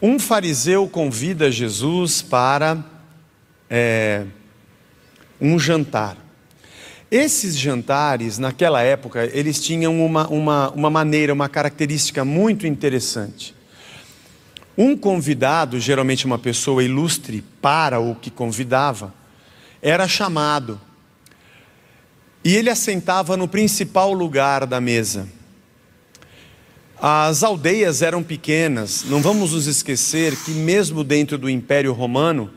Um fariseu convida Jesus para um jantar. Esses jantares, naquela época, eles tinham uma maneira, uma característica muito interessante. Um convidado, geralmente uma pessoa ilustre para o que convidava, era chamado. E ele assentava no principal lugar da mesa. As aldeias eram pequenas, não vamos nos esquecer que mesmo dentro do Império Romano,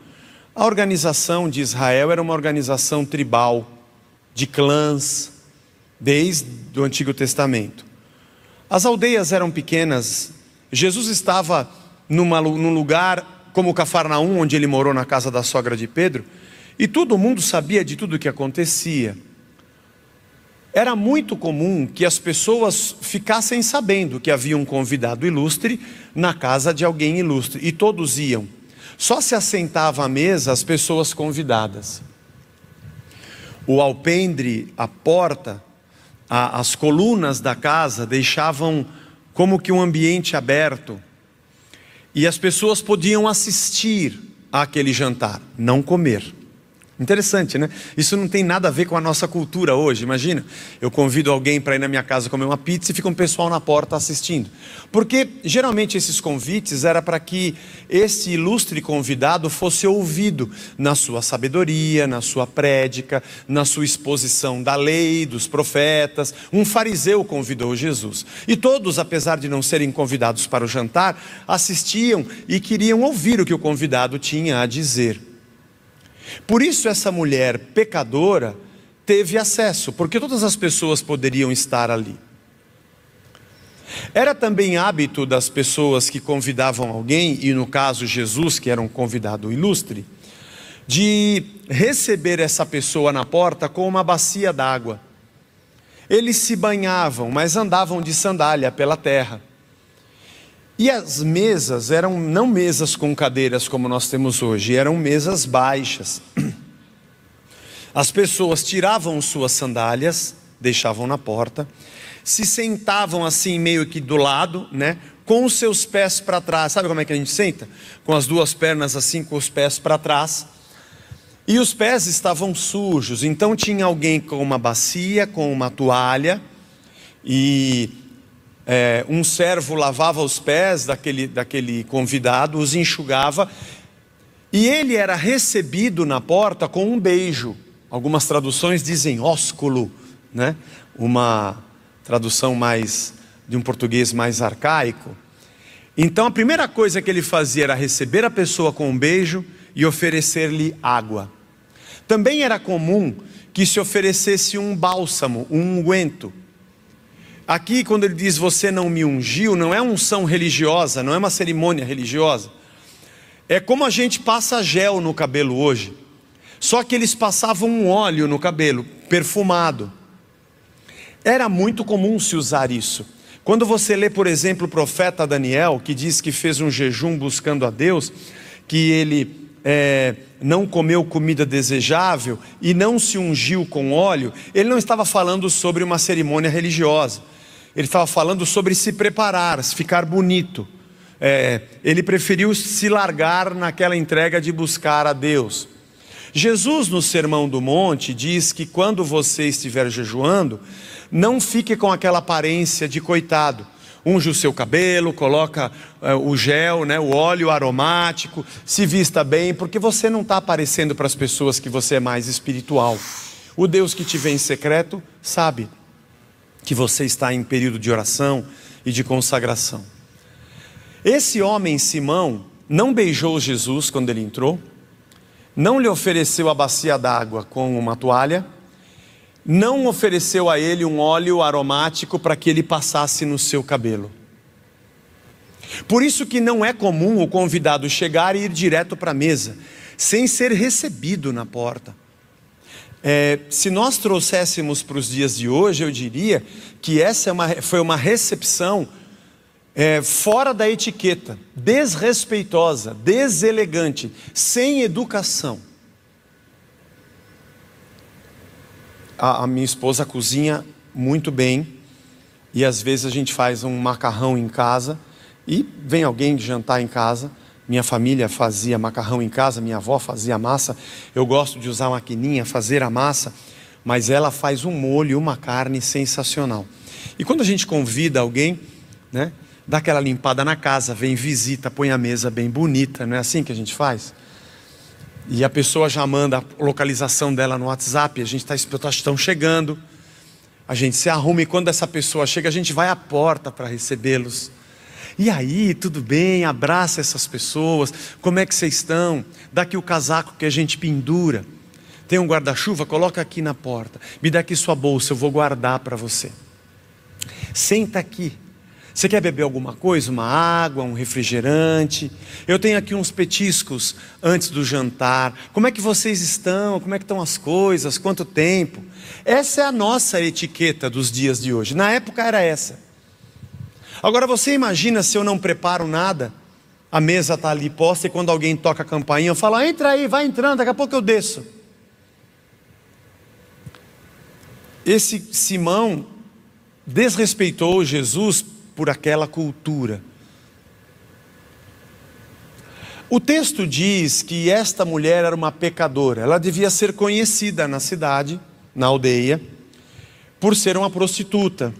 a organização de Israel era uma organização tribal, de clãs, desde o Antigo Testamento. As aldeias eram pequenas. Jesus estava num lugar como Cafarnaum, onde ele morou na casa da sogra de Pedro, e todo mundo sabia de tudo o que acontecia. Era muito comum que as pessoas ficassem sabendo que havia um convidado ilustre na casa de alguém ilustre, e todos iam. Só se assentava à mesa as pessoas convidadas. O alpendre, a porta, as colunas da casa deixavam como que um ambiente aberto, e as pessoas podiam assistir àquele jantar, não comer. Interessante, né? Isso não tem nada a ver com a nossa cultura hoje. Imagina, eu convido alguém para ir na minha casa comer uma pizza e fica um pessoal na porta assistindo. Porque geralmente esses convites era para que esse ilustre convidado fosse ouvido na sua sabedoria, na sua prédica, na sua exposição da lei, dos profetas. Um fariseu convidou Jesus. E todos, apesar de não serem convidados para o jantar, assistiam e queriam ouvir o que o convidado tinha a dizer. Por isso essa mulher pecadora teve acesso, porque todas as pessoas poderiam estar ali. Era também hábito das pessoas que convidavam alguém, e no caso Jesus, que era um convidado ilustre, de receber essa pessoa na porta com uma bacia d'água. Eles se banhavam, mas andavam de sandália pela terra. E as mesas eram não mesas com cadeiras como nós temos hoje, eram mesas baixas. As pessoas tiravam suas sandálias, deixavam na porta, se sentavam assim meio que do lado, né, com os seus pés para trás. Sabe como é que a gente senta? Com as duas pernas assim, com os pés para trás. E os pés estavam sujos, então tinha alguém com uma bacia, com uma toalha, e um servo lavava os pés daquele convidado, os enxugava, e ele era recebido na porta com um beijo. Algumas traduções dizem ósculo, né? Uma tradução mais de um português mais arcaico. Então a primeira coisa que ele fazia era receber a pessoa com um beijo e oferecer-lhe água. Também era comum que se oferecesse um bálsamo, um unguento. Aqui quando ele diz você não me ungiu, não é unção religiosa, não é uma cerimônia religiosa. É como a gente passa gel no cabelo hoje. Só que eles passavam um óleo no cabelo, perfumado. Era muito comum se usar isso. Quando você lê, por exemplo, o profeta Daniel, que diz que fez um jejum buscando a Deus, que ele não comeu comida desejável e não se ungiu com óleo, ele não estava falando sobre uma cerimônia religiosa. Ele estava falando sobre se preparar, ficar bonito. Ele preferiu se largar naquela entrega de buscar a Deus. Jesus no Sermão do Monte diz que quando você estiver jejuando, não fique com aquela aparência de coitado. Unge o seu cabelo, coloca o gel, né, o óleo aromático, se vista bem, porque você não está aparecendo para as pessoas que você é mais espiritual. O Deus que te vê em secreto sabe que você está em período de oração e de consagração. Esse homem Simão não beijou Jesus quando ele entrou, não lhe ofereceu a bacia d'água com uma toalha, não ofereceu a ele um óleo aromático para que ele passasse no seu cabelo. Por isso que não é comum o convidado chegar e ir direto para a mesa, sem ser recebido na porta. Se nós trouxéssemos para os dias de hoje, eu diria que essa foi uma recepção fora da etiqueta, desrespeitosa, deselegante, sem educação. A minha esposa cozinha muito bem, e às vezes a gente faz um macarrão em casa, E vem alguém jantar em casa. Minha família fazia macarrão em casa, minha avó fazia massa. Eu gosto de usar a maquininha, fazer a massa, mas ela faz um molho, uma carne sensacional. E quando a gente convida alguém, né, dá aquela limpada na casa, vem visita, põe a mesa bem bonita, não é assim que a gente faz? E a pessoa já manda a localização dela no WhatsApp, a gente estão chegando, a gente se arruma e quando essa pessoa chega, a gente vai à porta para recebê-los. E aí, tudo bem? Abraça essas pessoas, como é que vocês estão? Dá aqui o casaco que a gente pendura. Tem um guarda-chuva? Coloca aqui na porta. Me dá aqui sua bolsa, eu vou guardar para você. Senta aqui. Você quer beber alguma coisa? Uma água, um refrigerante? Eu tenho aqui uns petiscos antes do jantar. Como é que vocês estão? Como é que estão as coisas? Quanto tempo? Essa é a nossa etiqueta dos dias de hoje. Na época era essa. Agora você imagina se eu não preparo nada, a mesa está ali posta e quando alguém toca a campainha eu falo, entra aí, vai entrando, daqui a pouco eu desço. Esse Simão desrespeitou Jesus por aquela cultura. O texto diz que esta mulher era uma pecadora. Ela devia ser conhecida na cidade, na aldeia, por ser uma prostituta,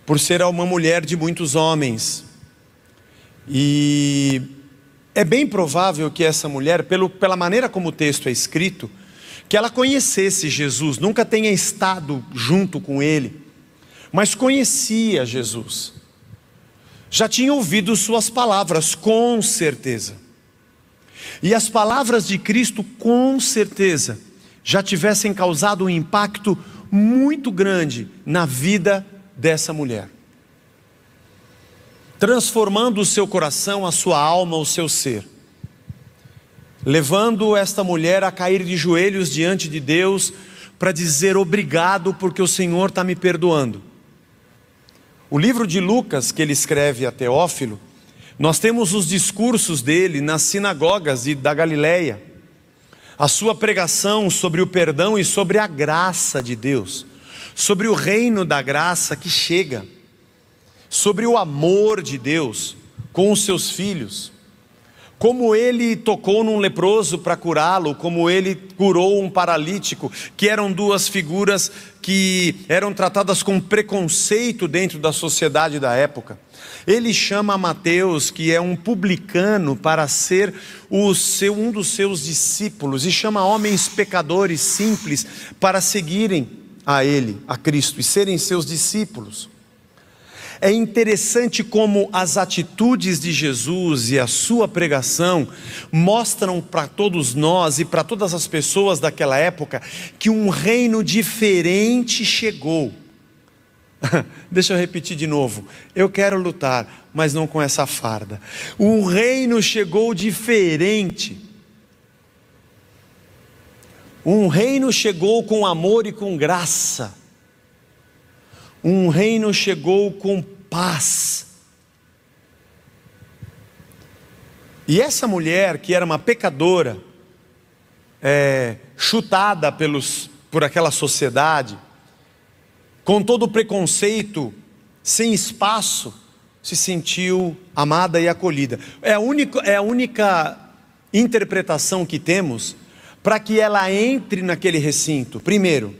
por ser uma mulher de muitos homens. E é bem provável que essa mulher, pela maneira como o texto é escrito, que ela conhecesse Jesus, nunca tenha estado junto com ele, mas conhecia Jesus. Já tinha ouvido suas palavras, com certeza. E as palavras de Cristo, com certeza, já tivessem causado um impacto muito grande na vida dessa mulher. Transformando o seu coração, a sua alma, o seu ser. Levando esta mulher a cair de joelhos diante de Deus, para dizer obrigado porque o Senhor está me perdoando. O livro de Lucas, que ele escreve a Teófilo, nós temos os discursos dele nas sinagogas da Galileia, a sua pregação sobre o perdão e sobre a graça de Deus, sobre o reino da graça que chega, sobre o amor de Deus com os seus filhos, como ele tocou num leproso para curá-lo, como ele curou um paralítico, que eram duas figuras que eram tratadas com preconceito dentro da sociedade da época. Ele chama Mateus, que é um publicano, para ser um dos seus discípulos, e chama homens pecadores simples para seguirem a ele, a Cristo, e serem seus discípulos. É interessante como as atitudes de Jesus e a sua pregação mostram para todos nós e para todas as pessoas daquela época que um reino diferente chegou. Deixa eu repetir de novo. Eu quero lutar, mas não com essa farda. Um reino chegou diferente. Um reino chegou com amor e com graça. Um reino chegou com paz. E essa mulher, que era uma pecadora, chutada por aquela sociedade, com todo o preconceito, sem espaço, se sentiu amada e acolhida. É a única interpretação que temos para que ela entre naquele recinto. Primeiro,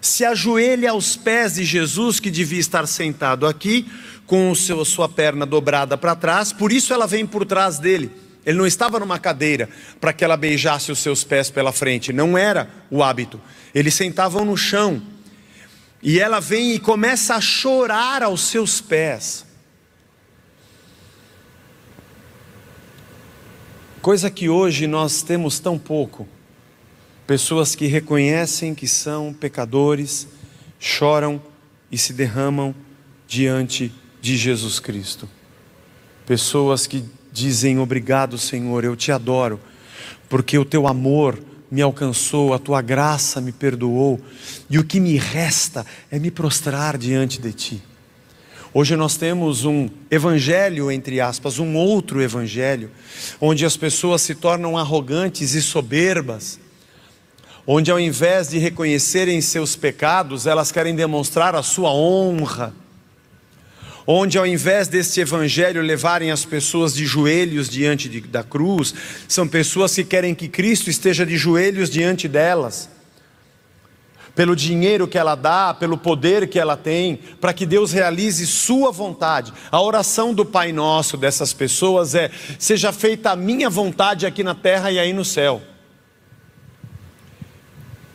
se ajoelhe aos pés de Jesus, que devia estar sentado aqui, com sua perna dobrada para trás, por isso ela vem por trás dele. Ele não estava numa cadeira para que ela beijasse os seus pés pela frente, não era o hábito. Eles sentavam no chão, e ela vem e começa a chorar aos seus pés. Coisa que hoje nós temos tão pouco. Pessoas que reconhecem que são pecadores, choram e se derramam diante de Jesus Cristo. Pessoas que dizem obrigado, Senhor, eu te adoro, porque o teu amor me alcançou, a tua graça me perdoou, e o que me resta é me prostrar diante de ti. Hoje nós temos um evangelho, entre aspas, um outro evangelho, onde as pessoas se tornam arrogantes e soberbas, onde ao invés de reconhecerem seus pecados, elas querem demonstrar a sua honra, onde ao invés deste evangelho levarem as pessoas de joelhos diante da cruz, são pessoas que querem que Cristo esteja de joelhos diante delas, pelo dinheiro que ela dá, pelo poder que ela tem, para que Deus realize sua vontade. A oração do Pai Nosso dessas pessoas é: seja feita a minha vontade aqui na terra e aí no céu.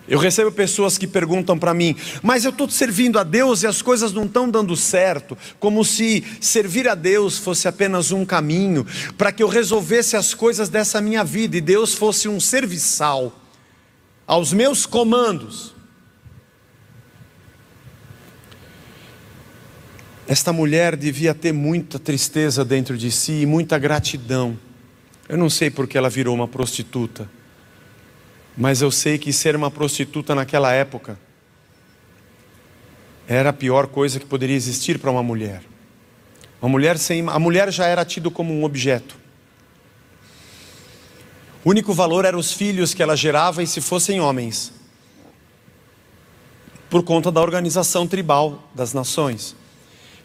Eu recebo pessoas que perguntam para mim: mas eu estou servindo a Deus e as coisas não estão dando certo, como se servir a Deus fosse apenas um caminho para que eu resolvesse as coisas dessa minha vida, e Deus fosse um serviçal aos meus comandos. Esta mulher devia ter muita tristeza dentro de si e muita gratidão. Eu não sei porque ela virou uma prostituta, mas eu sei que ser uma prostituta naquela época era a pior coisa que poderia existir para uma mulher. A mulher já era tida como um objeto. O único valor eram os filhos que ela gerava, e se fossem homens, por conta da organização tribal das nações.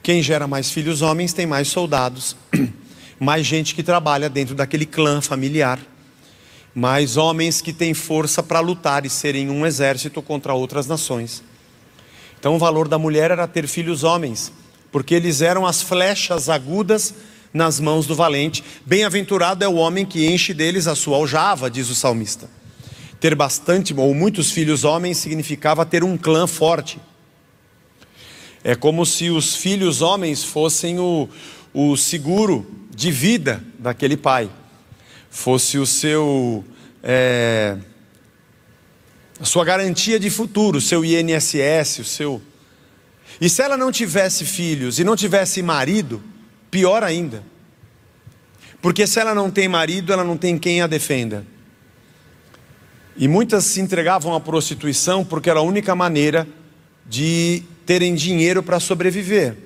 Quem gera mais filhos homens tem mais soldados, mais gente que trabalha dentro daquele clã familiar, mais homens que têm força para lutar e serem um exército contra outras nações. Então o valor da mulher era ter filhos homens, porque eles eram as flechas agudas nas mãos do valente. Bem-aventurado é o homem que enche deles a sua aljava, diz o salmista. Ter bastante ou muitos filhos homens significava ter um clã forte. É como se os filhos homens fossem o seguro de vida daquele pai, fosse o seu, a sua garantia de futuro, o seu INSS, o seu... E se ela não tivesse filhos e não tivesse marido, pior ainda, porque se ela não tem marido, ela não tem quem a defenda. E muitas se entregavam à prostituição porque era a única maneira de terem dinheiro para sobreviver.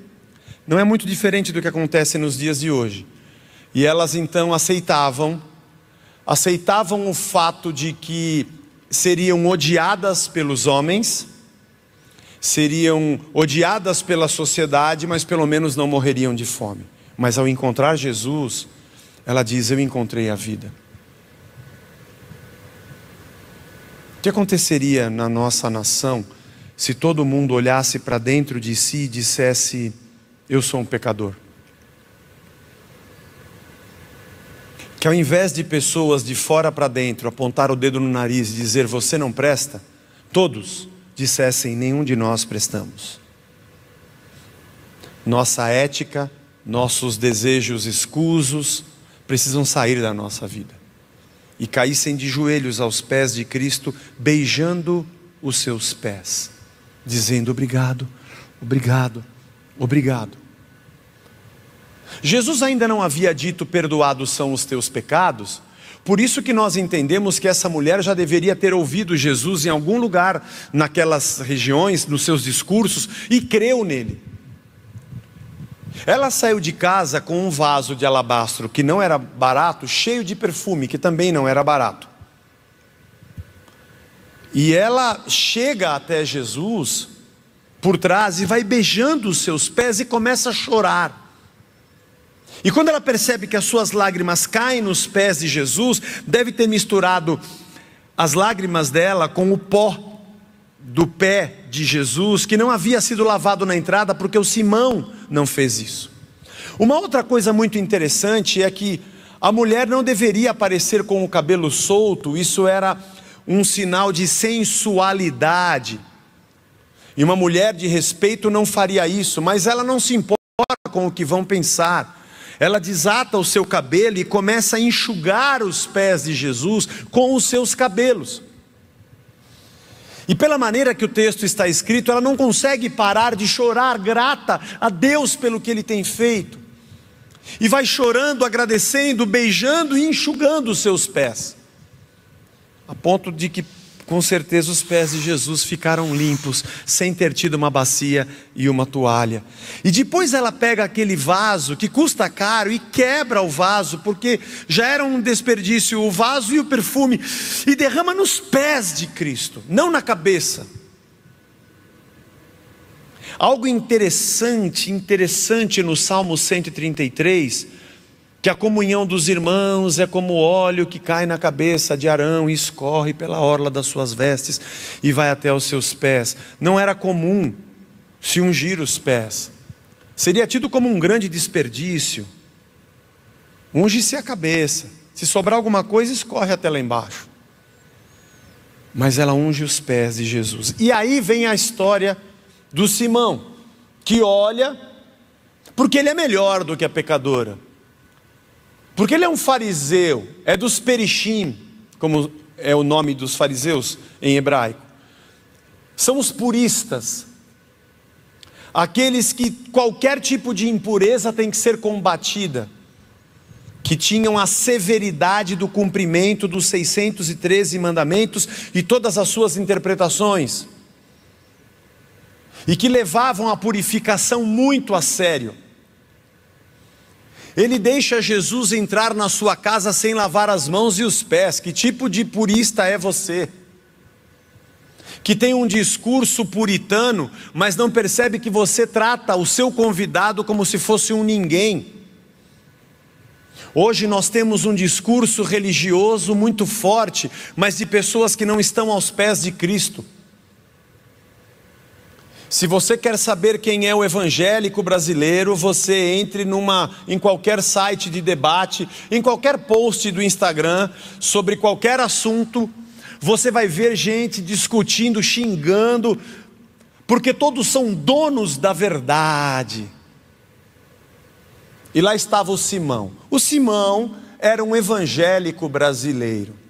Não é muito diferente do que acontece nos dias de hoje. E elas então aceitavam o fato de que seriam odiadas pelos homens, seriam odiadas pela sociedade, mas pelo menos não morreriam de fome. Mas ao encontrar Jesus, ela diz: eu encontrei a vida. O que aconteceria na nossa nação se todo mundo olhasse para dentro de si e dissesse: eu sou um pecador? Que ao invés de pessoas de fora para dentro apontar o dedo no nariz e dizer você não presta, todos dissessem: nenhum de nós prestamos. Nossa ética, nossos desejos escusos precisam sair da nossa vida, e caíssem de joelhos aos pés de Cristo, beijando os seus pés, dizendo: obrigado, obrigado, obrigado. Jesus ainda não havia dito: perdoados são os teus pecados. Por isso que nós entendemos que essa mulher já deveria ter ouvido Jesus em algum lugar naquelas regiões, nos seus discursos, e creu nele. Ela saiu de casa com um vaso de alabastro que não era barato, cheio de perfume que também não era barato. E ela chega até Jesus por trás e vai beijando os seus pés e começa a chorar. E quando ela percebe que as suas lágrimas caem nos pés de Jesus, deve ter misturado as lágrimas dela com o pó do pé de Jesus, que não havia sido lavado na entrada, porque o Simão não fez isso. Uma outra coisa muito interessante é que a mulher não deveria aparecer com o cabelo solto. Isso era um sinal de sensualidade, e uma mulher de respeito não faria isso, mas ela não se importa com o que vão pensar. Ela desata o seu cabelo e começa a enxugar os pés de Jesus com os seus cabelos. E pela maneira que o texto está escrito, ela não consegue parar de chorar, grata a Deus pelo que Ele tem feito. E vai chorando, agradecendo, beijando e enxugando os seus pés, a ponto de que com certeza os pés de Jesus ficaram limpos, sem ter tido uma bacia e uma toalha. E depois ela pega aquele vaso que custa caro e quebra o vaso, porque já era um desperdício o vaso e o perfume, e derrama nos pés de Cristo, não na cabeça. Algo interessante no Salmo 133, que a comunhão dos irmãos é como óleo que cai na cabeça de Arão e escorre pela orla das suas vestes e vai até os seus pés. Não era comum se ungir os pés. Seria tido como um grande desperdício. Unge-se a cabeça. Se sobrar alguma coisa, escorre até lá embaixo. Mas ela unge os pés de Jesus. E aí vem a história do Simão, que olha, porque ele é melhor do que a pecadora. Porque ele é um fariseu, é dos perishim, como é o nome dos fariseus em hebraico. São os puristas. Aqueles que qualquer tipo de impureza tem que ser combatida, que tinham a severidade do cumprimento dos 613 mandamentos e todas as suas interpretações, e que levavam a purificação muito a sério. Ele deixa Jesus entrar na sua casa sem lavar as mãos e os pés. Que tipo de purista é você? Que tem um discurso puritano, mas não percebe que você trata o seu convidado como se fosse um ninguém. Hoje nós temos um discurso religioso muito forte, mas de pessoas que não estão aos pés de Cristo. Se você quer saber quem é o evangélico brasileiro, você entre em qualquer site de debate, em qualquer post do Instagram, sobre qualquer assunto, você vai ver gente discutindo, xingando, porque todos são donos da verdade. E lá estava o Simão. O Simão era um evangélico brasileiro.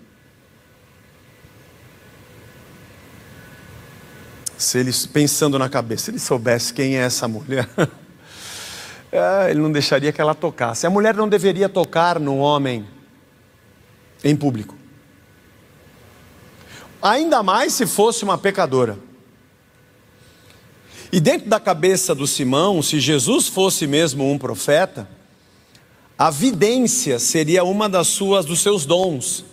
Se ele, pensando na cabeça, se ele soubesse quem é essa mulher, ele não deixaria que ela tocasse. A mulher não deveria tocar no homem em público. Ainda mais se fosse uma pecadora. E dentro da cabeça do Simão, se Jesus fosse mesmo um profeta, a vidência seria uma dos seus dons.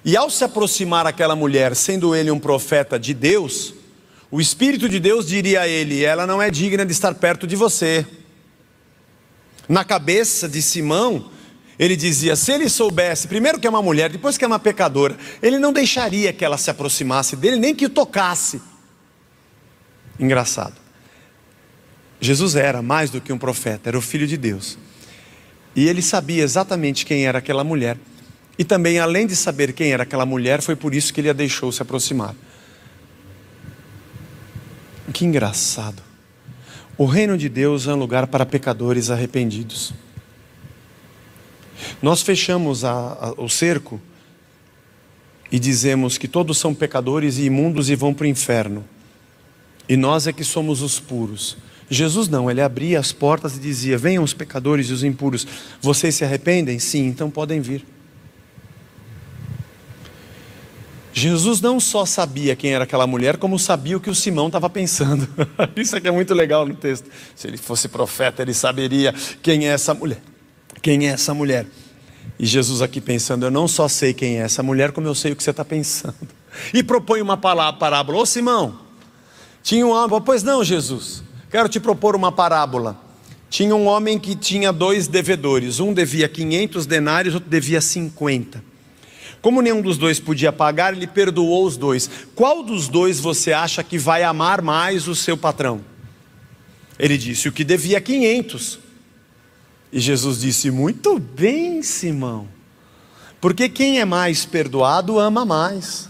E ao se aproximar aquela mulher, sendo ele um profeta de Deus, o Espírito de Deus diria a ele: ela não é digna de estar perto de você. Na cabeça de Simão, ele dizia, se ele soubesse, primeiro que é uma mulher, depois que é uma pecadora, ele não deixaria que ela se aproximasse dele, nem que o tocasse. Engraçado. Jesus era mais do que um profeta, era o Filho de Deus. E ele sabia exatamente quem era aquela mulher. E também, além de saber quem era aquela mulher, foi por isso que ele a deixou se aproximar. Que engraçado. O reino de Deus é um lugar para pecadores arrependidos. Nós fechamos o cerco e dizemos que todos são pecadores e imundos e vão para o inferno. E nós é que somos os puros. Jesus não, ele abria as portas e dizia: venham os pecadores e os impuros. Vocês se arrependem? Sim, então podem vir. Jesus não só sabia quem era aquela mulher, como sabia o que o Simão estava pensando. Isso aqui é muito legal no texto. Se ele fosse profeta, ele saberia quem é essa mulher. Quem é essa mulher? E Jesus aqui pensando: eu não só sei quem é essa mulher, como eu sei o que você está pensando. E propõe uma parábola. Ô Simão, tinha um homem, pois não, Jesus, quero te propor uma parábola. Tinha um homem que tinha 2 devedores, um devia 500 denários, outro devia 50. Como nenhum dos 2 podia pagar, ele perdoou os 2. Qual dos 2 você acha que vai amar mais o seu patrão? Ele disse: o que devia 500. E Jesus disse: muito bem, Simão, porque quem é mais perdoado ama mais.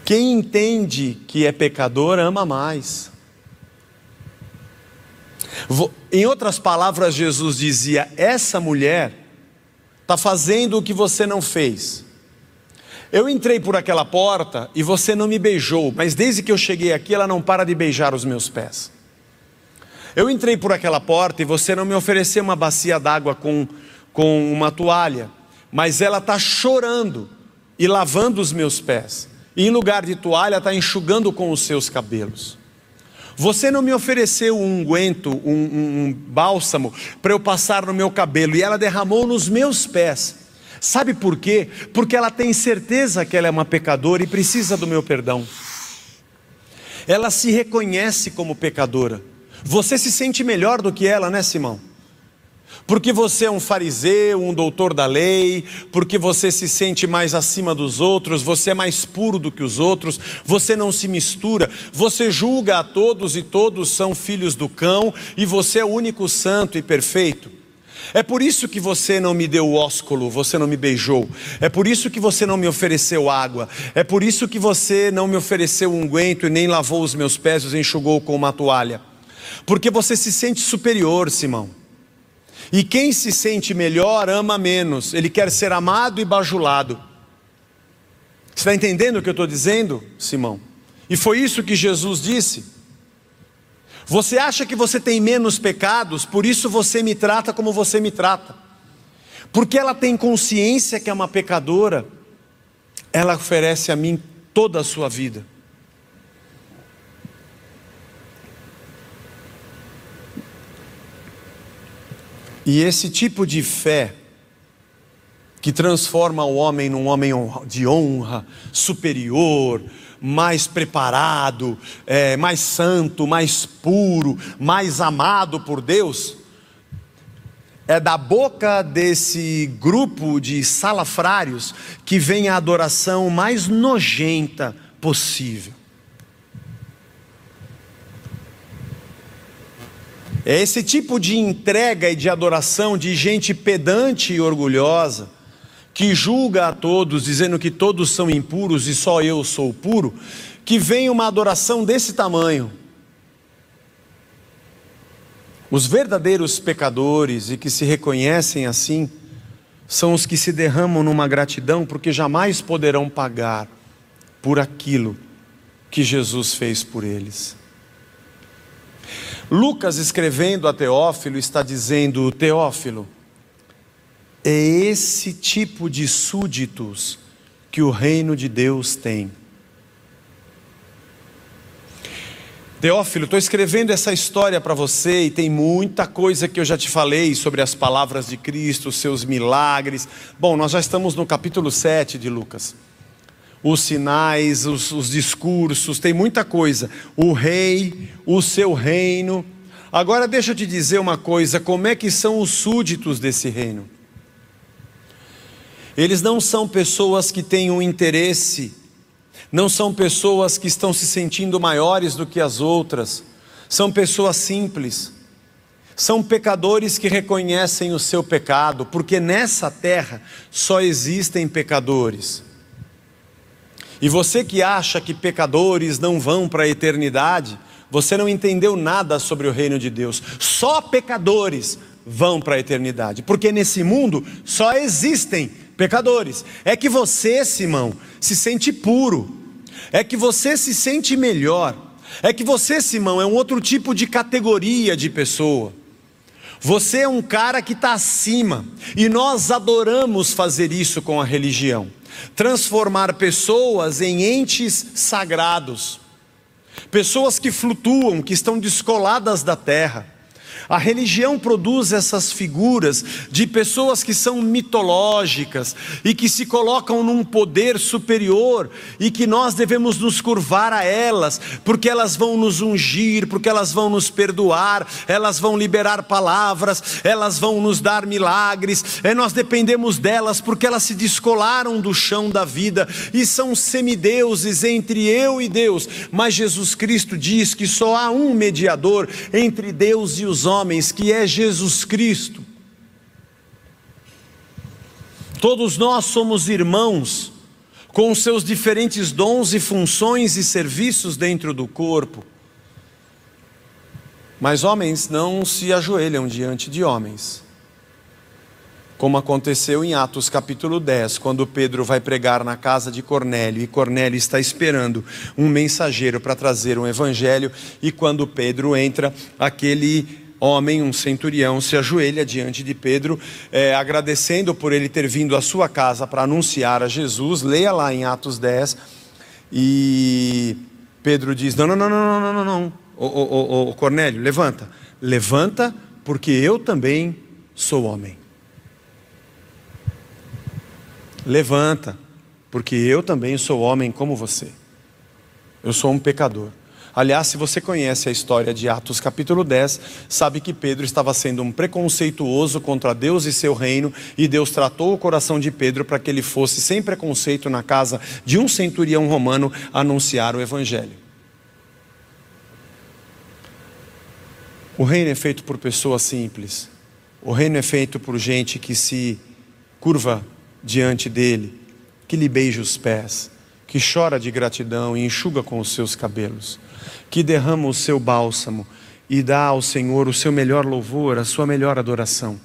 Quem entende que é pecador ama mais. Em outras palavras, Jesus dizia: essa mulher está fazendo o que você não fez. Eu entrei por aquela porta e você não me beijou, mas desde que eu cheguei aqui ela não para de beijar os meus pés. Eu entrei por aquela porta e você não me ofereceu uma bacia d'água com uma toalha, mas ela está chorando e lavando os meus pés. E em lugar de toalha está enxugando com os seus cabelos. Você não me ofereceu um unguento, um bálsamo para eu passar no meu cabelo, e ela derramou nos meus pés. Sabe por quê? Porque ela tem certeza que ela é uma pecadora e precisa do meu perdão. ela se reconhece como pecadora. Você se sente melhor do que ela, né, Simão? Porque você é um fariseu, um doutor da lei, porque você se sente mais acima dos outros, você é mais puro do que os outros, você não se mistura, você julga a todos e todos são filhos do cão, e você é o único santo e perfeito. É por isso que você não me deu o ósculo, você não me beijou. É por isso que você não me ofereceu água. É por isso que você não me ofereceu unguento e nem lavou os meus pés e os enxugou com uma toalha. Porque você se sente superior, Simão. E quem se sente melhor ama menos. Ele quer ser amado e bajulado. Você está entendendo o que eu estou dizendo, Simão? E foi isso que Jesus disse. Você acha que você tem menos pecados, por isso você me trata como você me trata. Porque ela tem consciência que é uma pecadora, ela oferece a mim toda a sua vida. E esse tipo de fé, que transforma o homem num homem de honra, superior, mais preparado, mais santo, mais puro, mais amado por Deus, é da boca desse grupo de salafrários que vem a adoração mais nojenta possível. É esse tipo de entrega e de adoração de gente pedante e orgulhosa, que julga a todos, dizendo que todos são impuros e só eu sou puro, que vem uma adoração desse tamanho. Os verdadeiros pecadores e que se reconhecem assim, são os que se derramam numa gratidão, porque jamais poderão pagar por aquilo que Jesus fez por eles. Lucas, escrevendo a Teófilo, está dizendo: Teófilo, é esse tipo de súditos que o reino de Deus tem. Teófilo, estou escrevendo essa história para você, e tem muita coisa que eu já te falei sobre as palavras de Cristo, os seus milagres. Bom, nós já estamos no capítulo 7 de Lucas. Os sinais, os discursos, tem muita coisa. O rei, o seu reino. Agora deixa eu te dizer uma coisa: como é que são os súditos desse reino? Eles não são pessoas que têm um interesse, não são pessoas que estão se sentindo maiores do que as outras, são pessoas simples, são pecadores que reconhecem o seu pecado, porque nessa terra só existem pecadores. E você que acha que pecadores não vão para a eternidade, você não entendeu nada sobre o reino de Deus. Só pecadores vão para a eternidade, porque nesse mundo só existem pecadores. É que você, Simão, se sente puro, é que você se sente melhor, é que você, Simão, é um outro tipo de categoria de pessoa. Você é um cara que está acima, e nós adoramos fazer isso com a religião. Transformar pessoas em entes sagrados, pessoas que flutuam, que estão descoladas da terra. A religião produz essas figuras de pessoas que são mitológicas e que se colocam num poder superior, e que nós devemos nos curvar a elas, porque elas vão nos ungir, porque elas vão nos perdoar, elas vão liberar palavras, elas vão nos dar milagres. Nós dependemos delas porque elas se descolaram do chão da vida e são semideuses entre eu e Deus. Mas Jesus Cristo diz que só há um mediador entre Deus e os homens, que é Jesus Cristo. Todos nós somos irmãos, com os seus diferentes dons e funções e serviços dentro do corpo. Mas homens não se ajoelham diante de homens, como aconteceu em Atos capítulo 10, quando Pedro vai pregar na casa de Cornélio, e Cornélio está esperando um mensageiro para trazer um evangelho, e quando Pedro entra, aquele homem, um centurião, se ajoelha diante de Pedro, agradecendo por ele ter vindo à sua casa para anunciar a Jesus. Leia lá em Atos 10, e Pedro diz: não, Cornélio, levanta, porque eu também sou homem. Levanta, porque eu também sou homem como você. Eu sou um pecador. Aliás, se você conhece a história de Atos capítulo 10, sabe que Pedro estava sendo um preconceituoso contra Deus e seu reino, e Deus tratou o coração de Pedro para que ele fosse sem preconceito na casa de um centurião romano anunciar o evangelho. O reino é feito por pessoas simples. O reino é feito por gente que se curva diante dele, que lhe beija os pés, que chora de gratidão e enxuga com os seus cabelos, que derrama o seu bálsamo e dá ao Senhor o seu melhor louvor, a sua melhor adoração,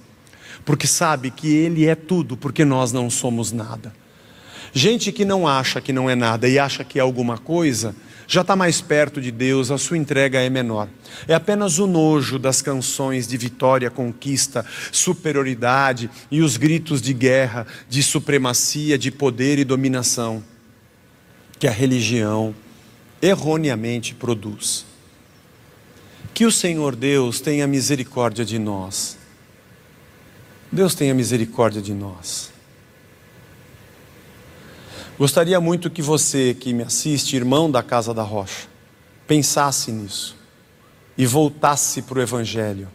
porque sabe que Ele é tudo, porque nós não somos nada. Gente que não acha que não é nada e acha que é alguma coisa, já está mais perto de Deus, a sua entrega é menor. É apenas o nojo das canções de vitória, conquista, superioridade e os gritos de guerra, de supremacia, de poder e dominação que a religião erroneamente produz. Que o Senhor Deus tenha misericórdia de nós. Deus tenha misericórdia de nós. Gostaria muito que você que me assiste, irmão da Casa da Rocha, pensasse nisso e voltasse para o Evangelho.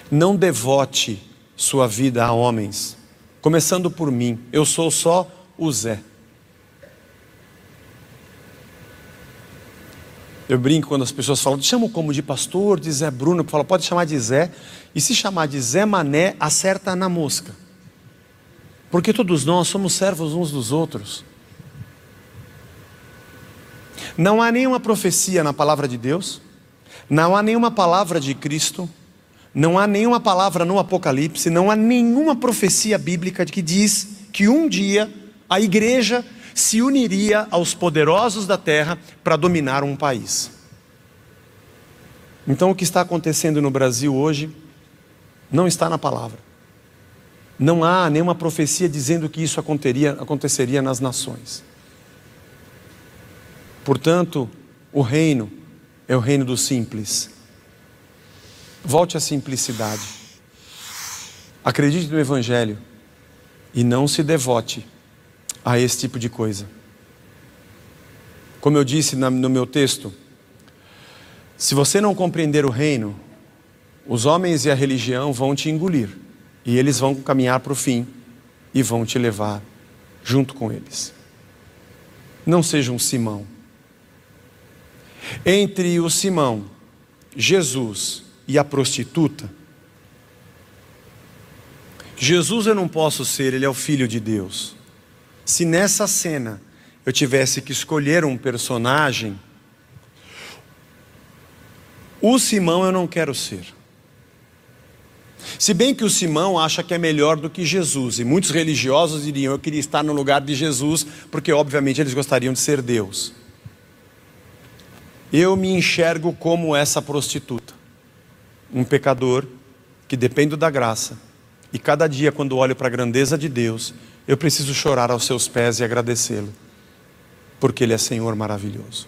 Não devote sua vida a homens, começando por mim. Eu sou só o Zé. Eu brinco quando as pessoas falam, te chamo como de pastor, de Zé Bruno, eu falo, pode chamar de Zé, e se chamar de Zé Mané, acerta na mosca. Porque todos nós somos servos uns dos outros. Não há nenhuma profecia na palavra de Deus, não há nenhuma palavra de Cristo, não há nenhuma palavra no Apocalipse, não há nenhuma profecia bíblica que diz que um dia a igreja se uniria aos poderosos da terra para dominar um país. Então o que está acontecendo no Brasil hoje não está na palavra. Não há nenhuma profecia dizendo que isso aconteceria nas nações. Portanto, o reino é o reino do simples. Volte à simplicidade. Acredite no Evangelho e não se devote a esse tipo de coisa. Como eu disse no meu texto, se você não compreender o reino, os homens e a religião vão te engolir. E eles vão caminhar para o fim e vão te levar junto com eles. Não seja um Simão. Entre o Simão, Jesus e a prostituta, Jesus eu não posso ser, Ele é o Filho de Deus. Se nessa cena eu tivesse que escolher um personagem, o Simão eu não quero ser. Se bem que o Simão acha que é melhor do que Jesus, e muitos religiosos diriam, eu queria estar no lugar de Jesus, porque obviamente eles gostariam de ser Deus. Eu me enxergo como essa prostituta, um pecador que depende da graça, e cada dia quando olho para a grandeza de Deus, eu preciso chorar aos seus pés e agradecê-lo, porque Ele é Senhor maravilhoso.